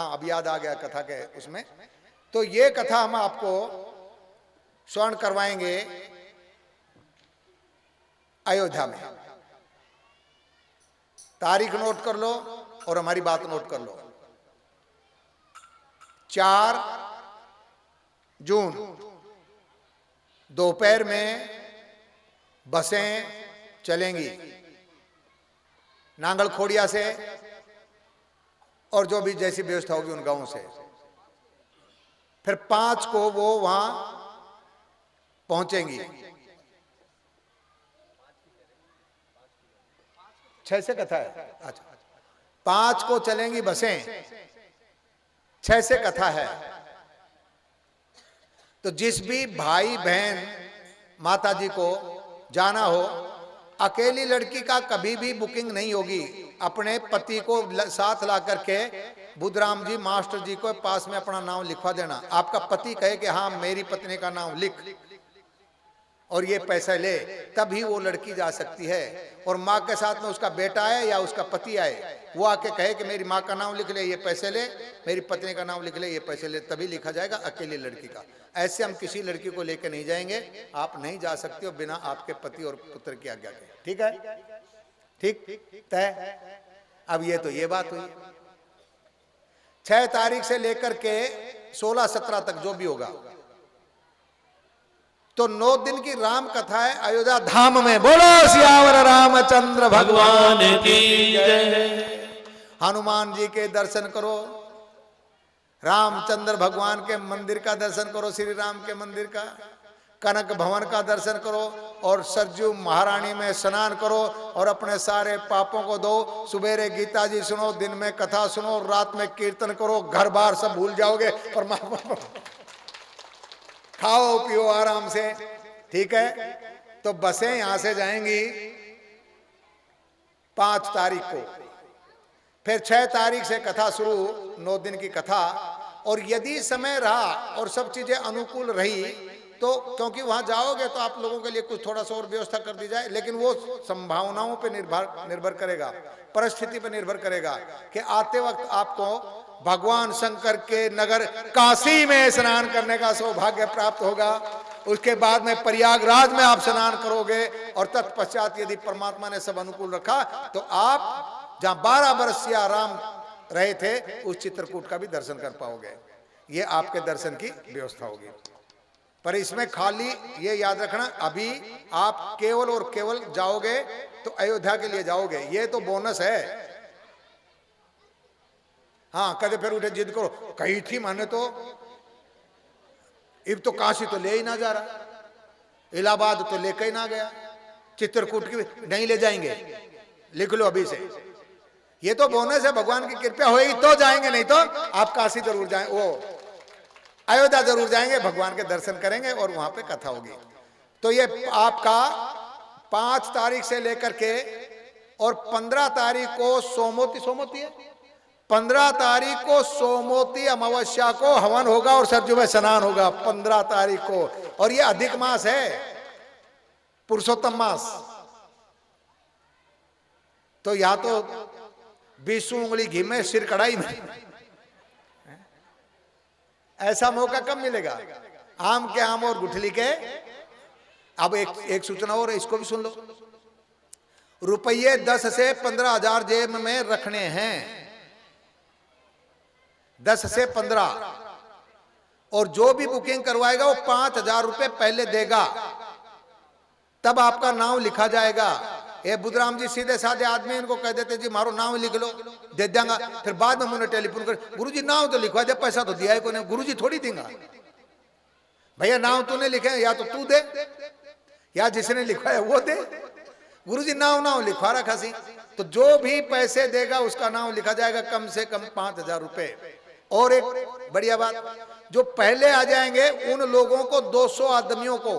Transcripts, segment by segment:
हाँ, अब याद आ गया कथा के उसमें। तो ये कथा हम आपको श्रवण करवाएंगे अयोध्या में। तारीख नोट कर लो और हमारी बात नोट कर लो। 4 जून दोपहर में बसें चलेंगी नांगल खोड़िया से और जो भी जैसी व्यवस्था होगी उन गांवों से। फिर 5 को वो वहां पहुंचेंगी। 6 से कथा है। अच्छा, 5 को चलेंगी बसें, 6 से कथा है। तो जिस भी भाई बहन माता जी को जाना हो, अकेली लड़की का कभी भी बुकिंग नहीं होगी। अपने पति को साथ ला करके बुधराम जी मास्टर जी को पास में अपना नाम लिखवा देना। आपका पति कहे कि हाँ मेरी पत्नी का नाम लिख और ये पैसा ले, तभी वो लड़की जा सकती है। और माँ के साथ में उसका बेटा आए या उसका पति आए, वो आके कहे कि मेरी माँ का नाम लिख ले, ये पैसे ले, मेरी पत्नी का नाम लिख ले, ये पैसे ले, तभी लिखा जाएगा अकेली लड़की का। ऐसे हम किसी लड़की को लेकर नहीं जाएंगे। आप नहीं जा सकते हो बिना आपके पति और पुत्र की आज्ञा के। ठीक है, ठीक तय। अब ये तो ये बात हुई। 6 तारीख से लेकर के 16-17 तक जो भी होगा, तो 9 दिन की राम कथा है अयोध्या धाम में। बोलो सियावर रामचंद्र भगवान की जय। हनुमान जी के दर्शन करो, रामचंद्र भगवान के मंदिर का दर्शन करो, श्री राम के मंदिर का, कनक भवन का दर्शन करो और सरजू महारानी में स्नान करो और अपने सारे पापों को दो। सुबेरे गीता जी सुनो, दिन में कथा सुनो, रात में कीर्तन करो, घर बार सब भूल जाओगे, परमात्मा खाओ पियो आराम से। ठीक है, तो बसें यहां से जाएंगी 5 तारीख को। फिर 6 तारीख से कथा शुरू, 9 दिन की कथा। और यदि समय रहा और सब चीजें अनुकूल रही तो, क्योंकि वहां जाओगे तो आप लोगों के लिए कुछ थोड़ा सा और व्यवस्था कर दी जाए, लेकिन वो संभावनाओं पे निर्भर करेगा, परिस्थिति पे निर्भर करेगा कि आते वक्त आपको भगवान शंकर के नगर काशी में स्नान करने का सौभाग्य प्राप्त होगा। उसके बाद में प्रयागराज में आप स्नान करोगे और तत्पश्चात यदि परमात्मा ने सब अनुकूल रखा तो आप जहां 12 वर्ष से आराम रहे थे उस चित्रकूट का भी दर्शन कर पाओगे। ये आपके दर्शन की व्यवस्था होगी। पर इसमें खाली ये याद रखना, अभी आप केवल और केवल जाओगे तो अयोध्या के लिए जाओगे, ये तो बोनस है। हाँ, कदे फिर उठे जिद करो, कही थी मैंने तो, अब तो काशी तो ले ही ना जा रहा, इलाहाबाद तो लेकर ही ना गया, चित्रकूट की नहीं ले जाएंगे, लिख लो अभी से। ये तो बोनस है, भगवान की कृपा होगी तो जाएंगे, नहीं तो आप काशी जरूर जाए, वो अयोध्या जरूर जाएंगे, भगवान के दर्शन करेंगे और वहां पे कथा होगी। तो ये आपका 5 तारीख से लेकर के और 15 तारीख को सोमवती है, 15 तारीख को सोमवती अमावस्या को हवन होगा और सरजू में स्नान होगा 15 तारीख को। और ये अधिक मास है, पुरुषोत्तम मास। तो या तो 20 उंगली घी में सिर कढ़ाई में, ऐसा मौका कब मिलेगा? आम के आम और गुठली के। अब एक सूचना और, इसको भी सुन लो। रुपये 10 से 15 हजार जेब में रखने हैं, 10 से 15। और जो भी बुकिंग करवाएगा वो 5,000 रुपये पहले देगा, तब आपका नाम लिखा जाएगा। ये बुधराम जी सीधे साधे आदमी, इनको कह देते जी मारो नाम लिख लो, दे देंगा। फिर बाद में मुझे टेलीफोन कर, गुरुजी नाम तो लिखवा दे, पैसा तो दिया है कोई नहीं। गुरुजी थोड़ी देंगा भैया, नाम तूने लिखे या तो तू दे या जिसने लिखवाया वो दे। गुरुजी नाम लिखवा रखा सी। तो जो भी पैसे देगा उसका नाम लिखा जाएगा, कम से कम 5,000 रुपये। और एक बढ़िया बात, जो पहले आ जाएंगे उन लोगों को 200 आदमियों को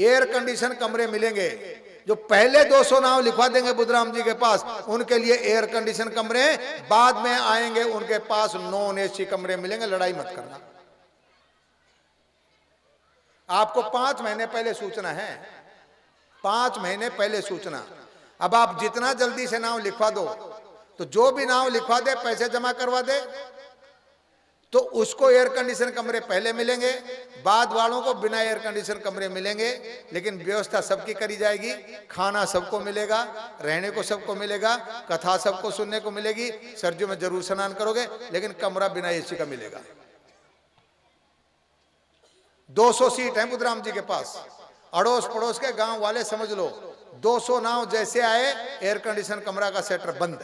एयर कंडीशन कमरे मिलेंगे। जो पहले 200 नाम लिखवा देंगे बुधराम जी के पास, उनके लिए एयर कंडीशन कमरे, बाद में आएंगे उनके पास नॉन एसी कमरे मिलेंगे। लड़ाई मत करना, आपको 5 महीने पहले सूचना है, 5 महीने पहले सूचना। अब आप जितना जल्दी से नाम लिखवा दो, तो जो भी नाम लिखवा दे पैसे जमा करवा दे, तो उसको एयर कंडीशन कमरे पहले मिलेंगे, बाद वालों को बिना एयर कंडीशन कमरे मिलेंगे। लेकिन व्यवस्था सबकी करी जाएगी, खाना सबको मिलेगा, रहने को सबको मिलेगा, कथा सबको सुनने को मिलेगी, सर्दियों में जरूर स्नान करोगे, लेकिन कमरा बिना एसी का मिलेगा। 200 सीट है बुधराम जी के पास। अड़ोस पड़ोस के गांव वाले समझ लो, 200 नाव जैसे आए, एयर कंडीशन कमरा का सेटर बंद।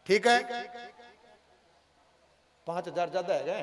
ठीक है, 5000 ज्यादा है गए।